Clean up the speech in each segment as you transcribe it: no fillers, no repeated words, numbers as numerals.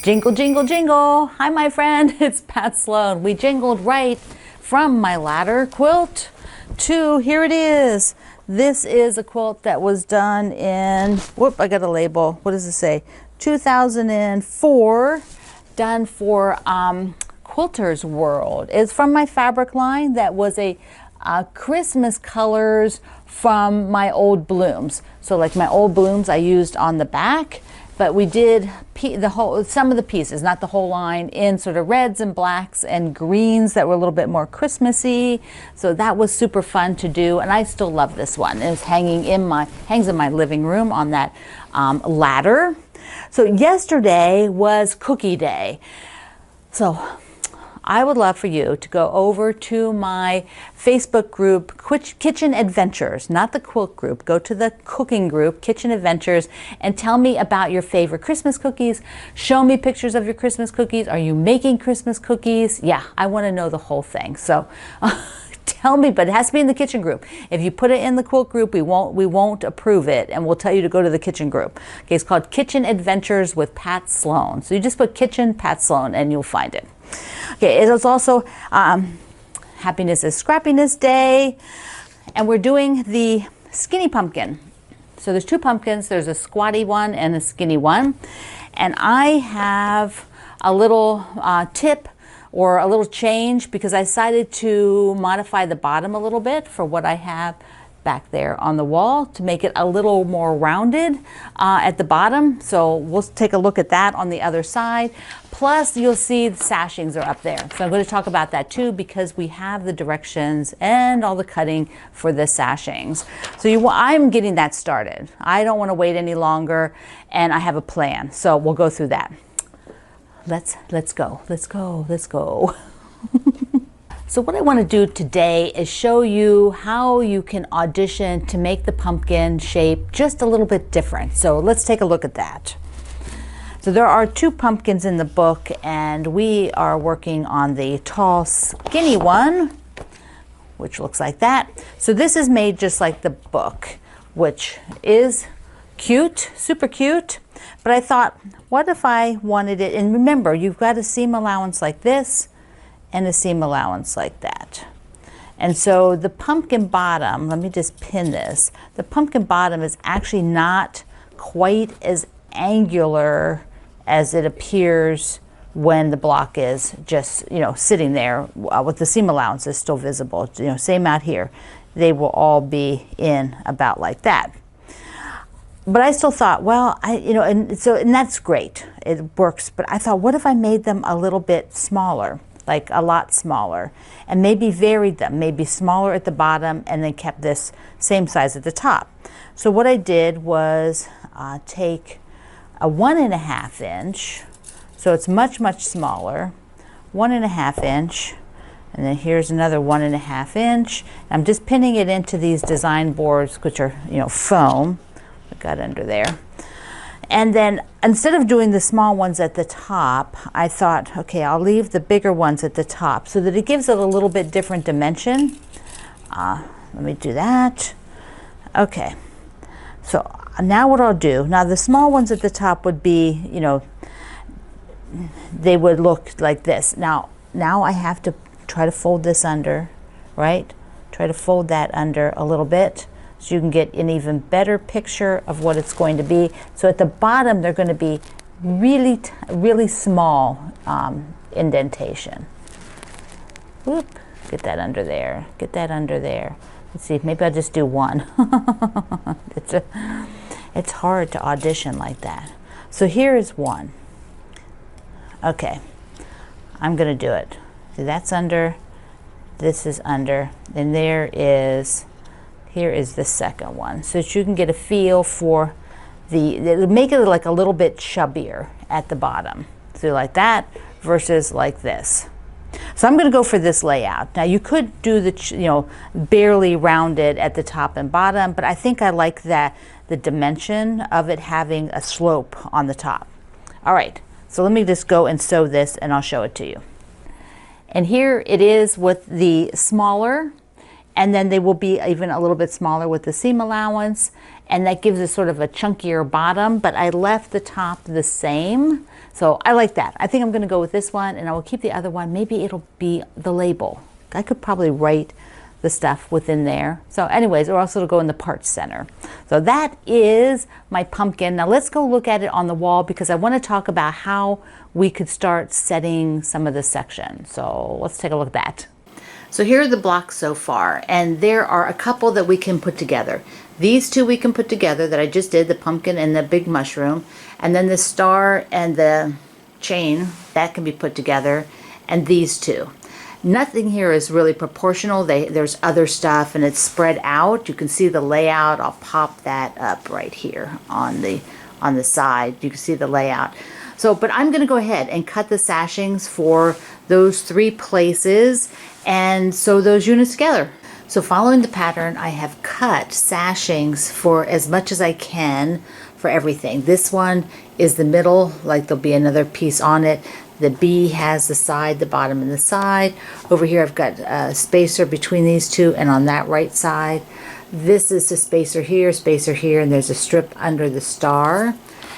Jingle, jingle, jingle. Hi, my friend. It's Pat Sloan. We jingled right from my ladder quilt to here it is. This is a quilt that was done in, whoop, I got a label. What does it say? 2004, done for Quilters World. It's from my fabric line that was a Christmas colors from my old blooms. So like my old blooms I used on the back, but we did some of the pieces, not the whole line, in sort of reds and blacks and greens that were a little bit more Christmassy. So that was super fun to do, and I still love this one. It's hangs in my living room on that ladder. So yesterday was cookie day. So I would love for you to go over to my Facebook group, Kitchen Adventures, not the quilt group. Go to the cooking group, Kitchen Adventures, and tell me about your favorite Christmas cookies. Show me pictures of your Christmas cookies. Are you making Christmas cookies? Yeah, I want to know the whole thing. So tell me, but it has to be in the kitchen group. If you put it in the quilt group, we won't approve it, and we'll tell you to go to the kitchen group. Okay, it's called Kitchen Adventures with Pat Sloan. So you just put Kitchen Pat Sloan and you'll find it. Okay, it is also Happiness is Scrappiness Day, and we're doing the skinny pumpkin. So there's two pumpkins. There's a squatty one and a skinny one, and I have a little tip or a little change because I decided to modify the bottom a little bit for what I have back there on the wall to make it a little more rounded at the bottom. So we'll take a look at that on the other side. Plus you'll see the sashings are up there. So I'm going to talk about that too because we have the directions and all the cutting for the sashings. So I'm getting that started. I don't want to wait any longer, and I have a plan. So we'll go through that. Let's go. So what I want to do today is show you how you can audition to make the pumpkin shape just a little bit different. So let's take a look at that. So there are two pumpkins in the book, and we are working on the tall, skinny one, which looks like that. So this is made just like the book, which is cute, super cute. But I thought, what if I wanted it, and remember, you've got a seam allowance like this, and a seam allowance like that. And so the pumpkin bottom, let me just pin this, the pumpkin bottom is actually not quite as angular as it appears when the block is just, sitting there with the seam allowance is still visible. Same out here. They will all be in about like that. But I still thought, well, and that's great. It works. But I thought, what if I made them a little bit smaller? Like a lot smaller, and maybe varied them, maybe smaller at the bottom and then kept this same size at the top. So what I did was take a 1.5 inch, so it's much smaller, 1.5 inch, and then here's another 1.5 inch. I'm just pinning it into these design boards, which are foam. I got under there. And then instead of doing the small ones at the top, I thought, okay, I'll leave the bigger ones at the top so that it gives it a little bit different dimension. Let me do that. Okay, so now what I'll do, now the small ones at the top would be, they would look like this. Now I have to try to fold this under, right? Try to fold that under a little bit, so you can get an even better picture of what it's going to be. So at the bottom, they're going to be really small indentation. Whoop, get that under there, get that under there. Let's see, maybe I'll just do one. It's hard to audition like that. So here is one. Okay, I'm going to do it. So that's under, this is under, and here is the second one, so that you can get a feel for it'll make it like a little bit chubbier at the bottom. So like that versus like this. So I'm going to go for this layout. Now you could do the, barely rounded at the top and bottom, but I think I like the dimension of it having a slope on the top. All right, so let me just go and sew this and I'll show it to you. And here it is with the smaller and then they will be even a little bit smaller with the seam allowance, and that gives us sort of a chunkier bottom, but I left the top the same. So I like that. I think I'm gonna go with this one, and I will keep the other one. Maybe it'll be the label. I could probably write the stuff within there. So anyways, or also to go in the parts center. So that is my pumpkin. Now let's go look at it on the wall, because I want to talk about how we could start setting some of the sections. So let's take a look at that. So here are the blocks so far, and there are a couple that we can put together. These two we can put together that I just did, the pumpkin and the big mushroom, and then the star and the chain, that can be put together, and these two. Nothing here is really proportional. There's other stuff and it's spread out. You can see the layout. I'll pop that up right here on the side. You can see the layout. So, but I'm going to go ahead and cut the sashings for those 3 places and sew those units together. So following the pattern, I have cut sashings for as much as I can for everything. This one is the middle, like there'll be another piece on it. The B has the side, the bottom, and the side. Over here I've got a spacer between these two, and on that right side, this is the spacer here, and there's a strip under the star.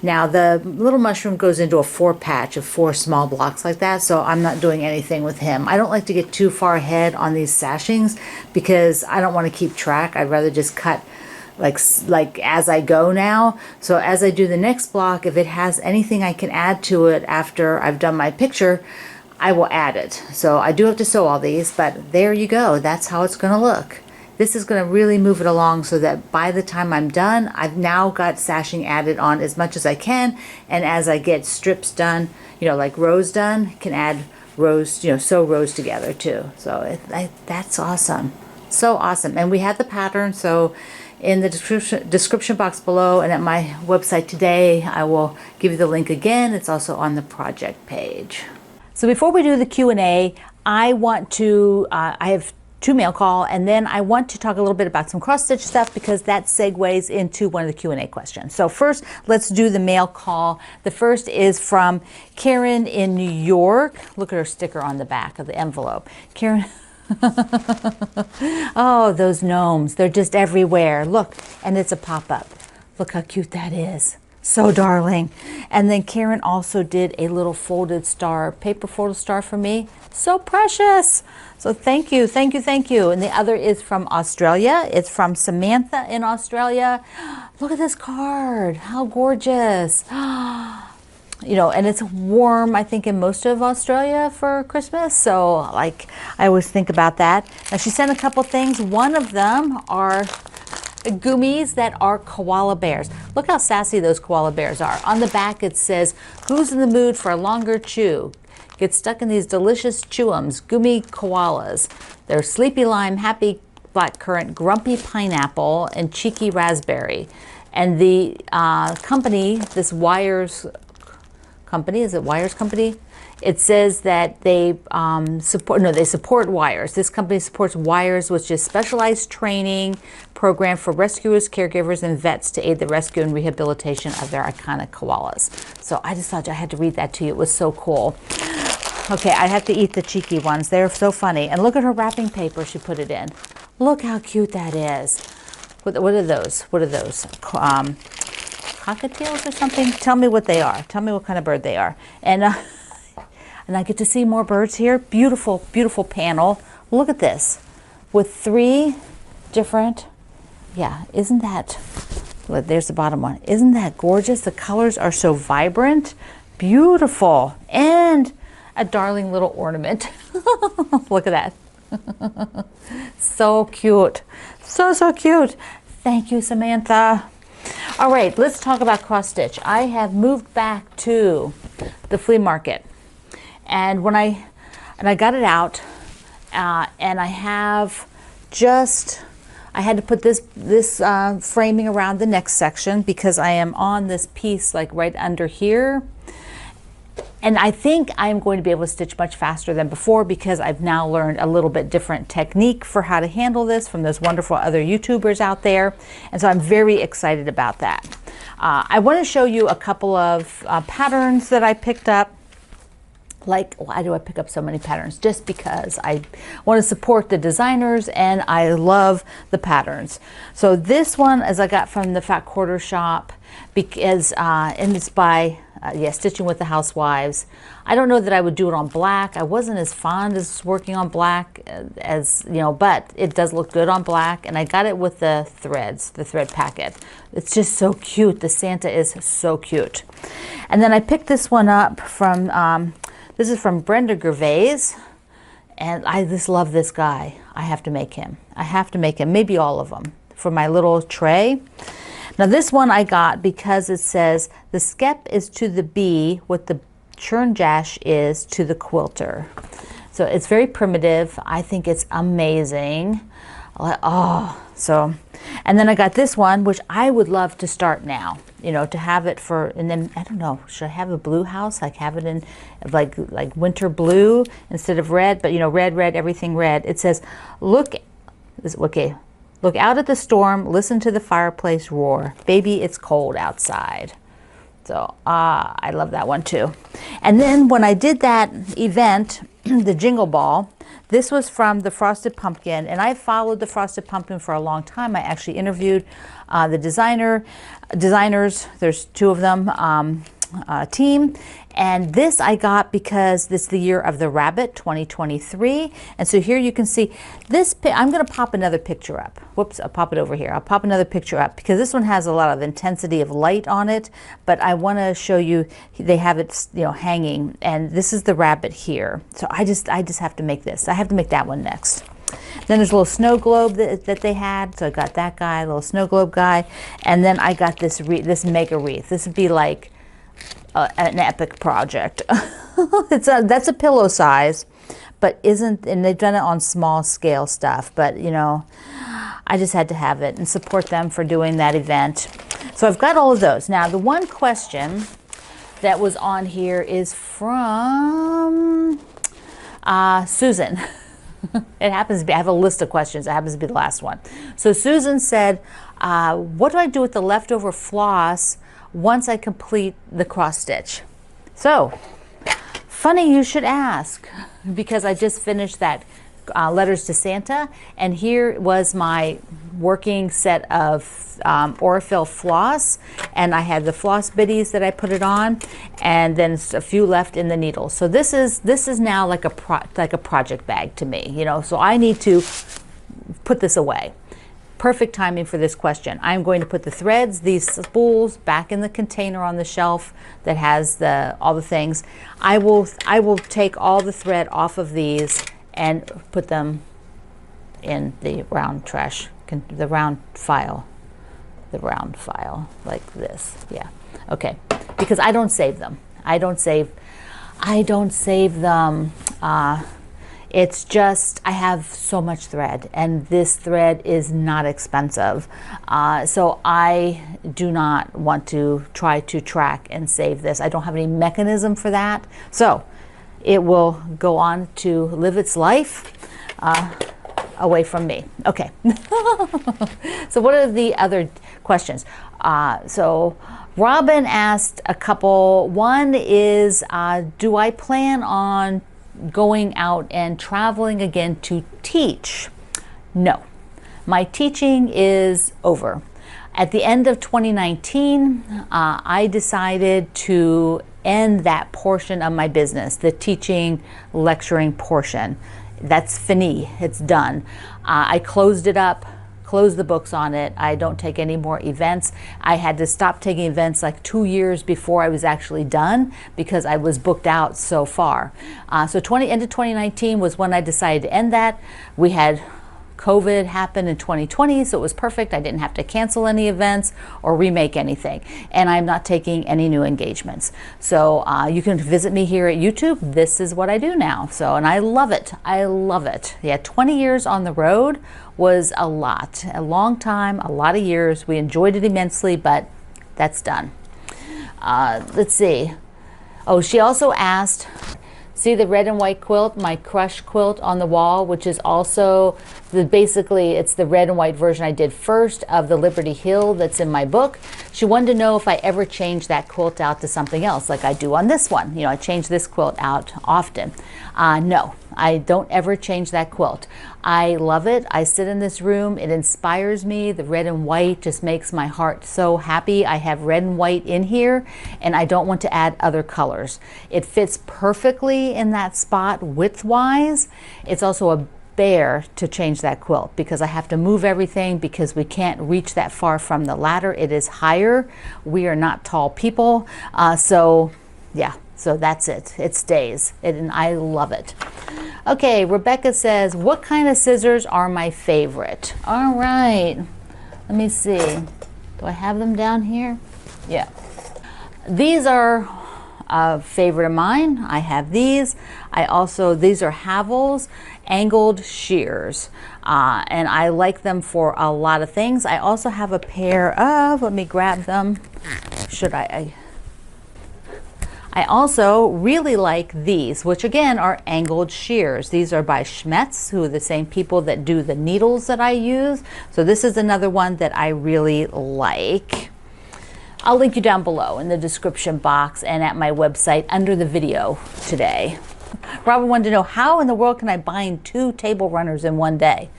Now the little mushroom goes into a 4 patch of 4 small blocks like that, so I'm not doing anything with him. I don't like to get too far ahead on these sashings because I don't want to keep track. I'd rather just cut like as I go now. So as I do the next block, if it has anything I can add to it after I've done my picture, I will add it. So I do have to sew all these, but there you go. That's how it's going to look. This is going to really move it along so that by the time I'm done, I've now got sashing added on as much as I can. And as I get strips done, you know, like rows done, can add rows, you know, sew rows together too. So that's awesome. So awesome. And we have the pattern. So in the description box below and at my website today, I will give you the link again. It's also on the project page. So before we do the Q&A, I want to, I have 2 mail call, and then I want to talk a little bit about some cross stitch stuff because that segues into one of the Q&A questions. So first, let's do the mail call. The first is from Karen in New York. Look at her sticker on the back of the envelope. Karen. Oh, those gnomes, they're just everywhere. Look, and it's a pop-up. Look how cute that is. So darling. And then Karen also did a little folded star, paper folded star for me. So precious. So thank you, thank you, thank you. And the other is from Australia. It's from Samantha in Australia. Look at this card. How gorgeous. You know, and it's warm, I think, in most of Australia for Christmas. So, like, I always think about that. Now, she sent a couple things. One of them are gummies that are koala bears. Look how sassy those koala bears are. On the back, it says, "Who's in the mood for a longer chew? Get stuck in these delicious chew-ums, gummy koalas. They're sleepy lime, happy blackcurrant, grumpy pineapple, and cheeky raspberry." And the company, this Wires company, is it Wires company? It says that they support Wires. This company supports Wires, which is specialized training program for rescuers, caregivers, and vets to aid the rescue and rehabilitation of their iconic koalas. So I just thought I had to read that to you. It was so cool. Okay, I have to eat the cheeky ones. They're so funny. And look at her wrapping paper she put it in. Look how cute that is. What are those? What are those? Cockatiels or something? Tell me what they are. Tell me what kind of bird they are. And I get to see more birds here. Beautiful, beautiful panel. Look at this. With 3 different, yeah, isn't that, there's the bottom one. Isn't that gorgeous? The colors are so vibrant. Beautiful. And a darling little ornament. Look at that. So cute. So, so cute. Thank you, Samantha. All right, let's talk about cross stitch. I have moved back to the flea market, and when I got it out, and I have just, I had to put this framing around the next section because I am on this piece like right under here. And I think I'm going to be able to stitch much faster than before because I've now learned a little bit different technique for how to handle this from those wonderful other YouTubers out there. And so I'm very excited about that. I want to show you a couple of patterns that I picked up. Like, why do I pick up so many patterns? Just because I want to support the designers and I love the patterns. So this one, as I got from the Fat Quarter Shop, because and it's by Stitching with the Housewives. I don't know that I would do it on black. I wasn't as fond as working on black as, you know, but it does look good on black. And I got it with the threads, the thread packet. It's just so cute. The Santa is so cute. And then I picked this one up from this is from Brenda Gervais, and I just love this guy. I have to make him. I have to make him, maybe all of them, for my little tray. Now this one I got because it says, the skep is to the bee what the churn dash is to the quilter. So it's very primitive. I think it's amazing. Oh, so, and then I got this one, which I would love to start now, you know, to have it for, and then, I don't know, should I have a blue house? Like have it in like winter blue instead of red, but you know, red, everything red. It says, look out at the storm, listen to the fireplace roar. Baby, it's cold outside. So I love that one too. And then when I did that event, the Jingle Ball, this was from the Frosted Pumpkin, and I followed the Frosted Pumpkin for a long time. I actually interviewed the designers, there's two of them, team. And this I got because this is the year of the rabbit, 2023. And so here you can see this, I'm gonna pop another picture up. Whoops, I'll pop it over here. I'll pop another picture up because this one has a lot of intensity of light on it, but I wanna show you, they have it, you know, hanging, and this is the rabbit here. So I just have to make this. I have to make that one next. Then there's a little snow globe that they had. So I got that guy, a little snow globe guy. And then I got this mega wreath. This would be like an epic project. That's a pillow size, but and they've done it on small scale stuff, but you know, I just had to have it and support them for doing that event. So I've got all of those. Now the one question that was on here is from Susan. It happens to be, I have a list of questions. It happens to be the last one. So Susan said, what do I do with the leftover floss once I complete the cross stitch? So, funny you should ask, because I just finished that Letters to Santa, and here was my working set of Aurifil floss, and I had the floss biddies that I put it on, and then a few left in the needle. So this is now like a project bag to me, you know. So I need to put this away. Perfect timing for this question. I'm going to put the threads, these spools, back in the container on the shelf that has all the things. I will take all the thread off of these and put them in the round trash, the round file, like this. Yeah, okay. Because I don't save them. I don't save them. It's just, I have so much thread, and this thread is not expensive. So I do not want to try to track and save this. I don't have any mechanism for that. So it will go on to live its life away from me. Okay. So what are the other questions? So Robin asked a couple. One is, do I plan on going out and traveling again to teach? No, my teaching is over. At the end of 2019, I decided to end that portion of my business, the teaching, lecturing portion. That's fini, it's done. I closed it up, closed the books on it. I don't take any more events. I had to stop taking events like 2 years before I was actually done because I was booked out so far. So end of 2019 was when I decided to end that. We had COVID happen in 2020, so it was perfect. I didn't have to cancel any events or remake anything. And I'm not taking any new engagements. So you can visit me here at YouTube. This is what I do now. So, and I love it. I love it. Yeah, 20 years on the road was a lot. A long time, a lot of years. We enjoyed it immensely, but that's done. Let's see. Oh, she also asked, see the red and white quilt, my crush quilt on the wall, which is also basically it's the red and white version I did first of the Liberty Hill that's in my book. She wanted to know if I ever change that quilt out to something else like I do on this one. You know, I change this quilt out often. No, I don't ever change that quilt. I love it. I sit in this room. It inspires me. The red and white just makes my heart so happy. I have red and white in here, and I don't want to add other colors. It fits perfectly in that spot width-wise. It's also a bear to change that quilt because I have to move everything because we can't reach that far from the ladder. It is higher. We are not tall people. So yeah, so that's it. It stays, and I love it. Okay, Rebecca says, what kind of scissors are my favorite? All right, let me see. Do I have them down here? Yeah. These are a favorite of mine. I have these. These are Havel's angled shears. And I like them for a lot of things. I also have a pair of, let me grab them. I also really like these, which again are angled shears. These are by Schmetz, who are the same people that do the needles that I use. So this is another one that I really like. I'll link you down below in the description box and at my website under the video today. Robin wanted to know, how in the world can I bind 2 table runners in one day?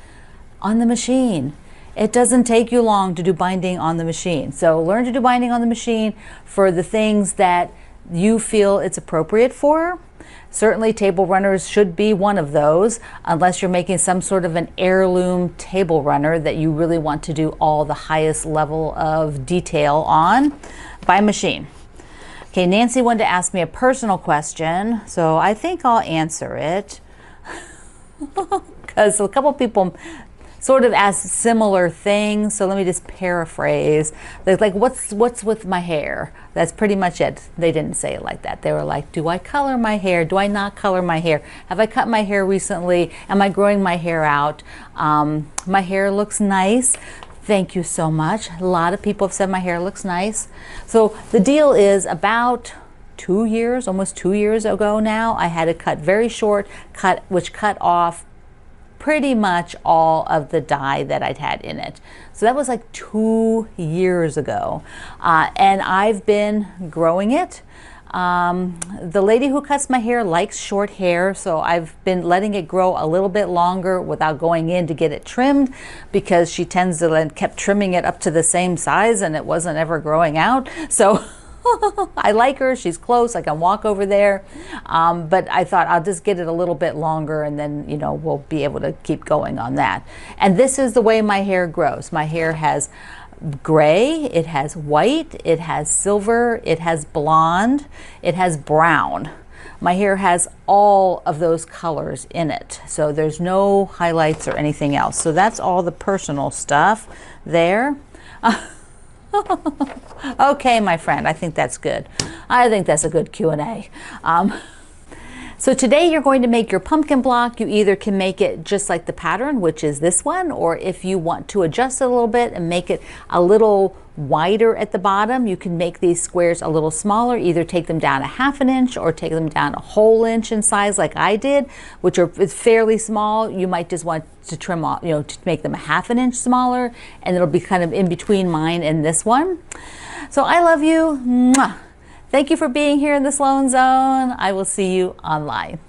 On the machine. It doesn't take you long to do binding on the machine. So learn to do binding on the machine for the things that you feel it's appropriate for. Certainly table runners should be one of those, unless you're making some sort of an heirloom table runner that you really want to do all the highest level of detail on by machine. Okay, Nancy wanted to ask me a personal question, so I think I'll answer it because a couple people sort of asked similar things, so let me just paraphrase. They're like, what's with my hair? That's pretty much it. They didn't say it like that. They were like, do I color my hair? Do I not color my hair? Have I cut my hair recently? Am I growing my hair out? My hair looks nice. Thank you so much. A lot of people have said my hair looks nice. So the deal is, about 2 years, almost 2 years ago now, I had a cut very short, which cut off pretty much all of the dye that I'd had in it. So that was like 2 years ago. And I've been growing it. The lady who cuts my hair likes short hair, so I've been letting it grow a little bit longer without going in to get it trimmed, because she tends to kept trimming it up to the same size and it wasn't ever growing out. So I like her, she's close, I can walk over there, but I thought I'll just get it a little bit longer and then, you know, we'll be able to keep going on that. And this is the way my hair grows. My hair has gray, it has white, it has silver, it has blonde, it has brown. My hair has all of those colors in it, so there's no highlights or anything else. So that's all the personal stuff there. Okay, my friend, I think that's good. I think that's a good Q&A. So today you're going to make your pumpkin block. You either can make it just like the pattern, which is this one, or if you want to adjust it a little bit and make it a little wider at the bottom, you can make these squares a little smaller. Either take them down 1/2 inch or take them down a whole inch in size like I did, which is fairly small. You might just want to trim off, you know, to make them 1/2 inch smaller, and it'll be kind of in between mine and this one. So I love you. Mwah. Thank you for being here in the Sloan Zone. I will see you online.